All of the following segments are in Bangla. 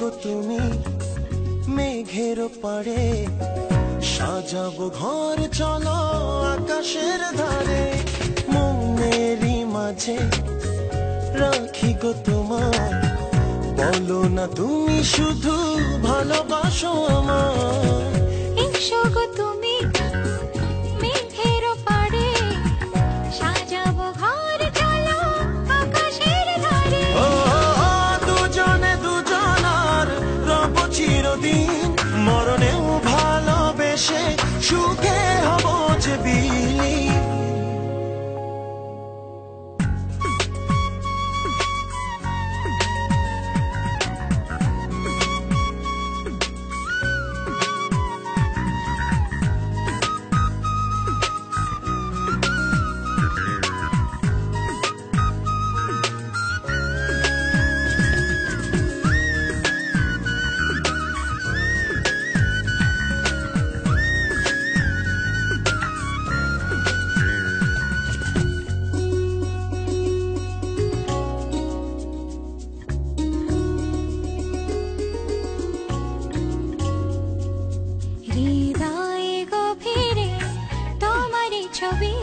গো তুমি মেঘের পাড়ে, সাজাবো ঘর চলো আকাশের ধারে। মনেরই মাঝে রাখি গো তোমার, বলো না তুমি শুধু ভালোবাসো আমার। এসো গো তুমি মেঘের পাড়ে, সাজাবো ঘর চলো আকাশের ধারে। ও দুজনে দুজনার রব চিরদিন, মরণেও ভালোবেসে সুখে হব যে বিলীন। হৃদয়ে গভীরে তোমারই ছবি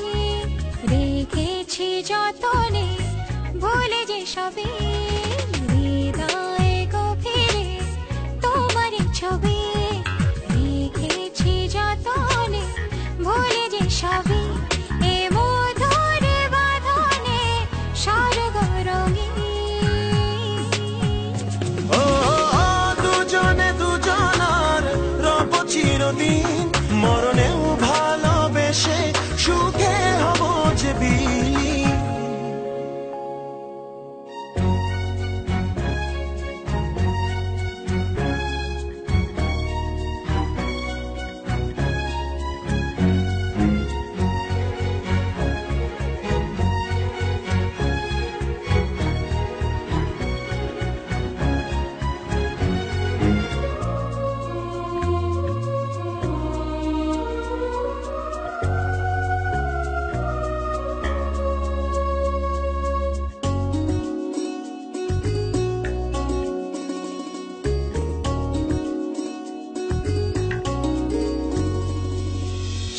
রেখেছি যতনে, ভুলে যে সবই। হৃদয়ে গভীরে তোমারই ছবি রেখেছি যতনে, ভুলে যে সবই। এ মধুর বাঁধনে স্বর্গ রঙিন। ও দুজনে দুজনার রব চিরদিন, মরণেও ভালোবেসে সুখে হব যে বিলীন।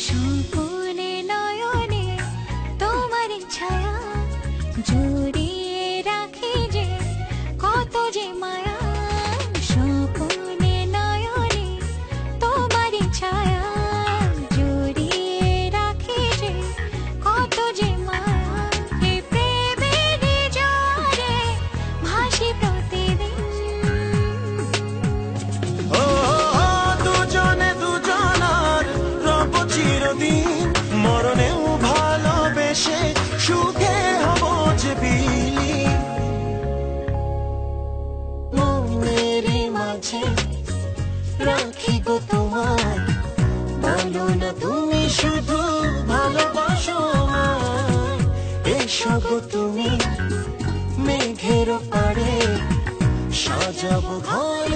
স্বপনে নয়নে তোমার ছায়া, জড়িয়ে রাখি যে কত যে মায়া। স্বপনে নয়নে তোমার ছায়া, জড়িয়ে রাখি যে কত যে মায়া। এ প্রেমের জোরে ভাসি প্রতিদিন। ও দুজনে দুজনার রব চিরদিন, মরণেও ভালোবেসে সুখে হব যে বিলীন। মনেরই মাঝে রাখি গো তোমার, বলো না তুমি শুধু ভালোবাসো আমায়। এসো গো তুমি মেঘের পাড়ে, সাজাবো ঘর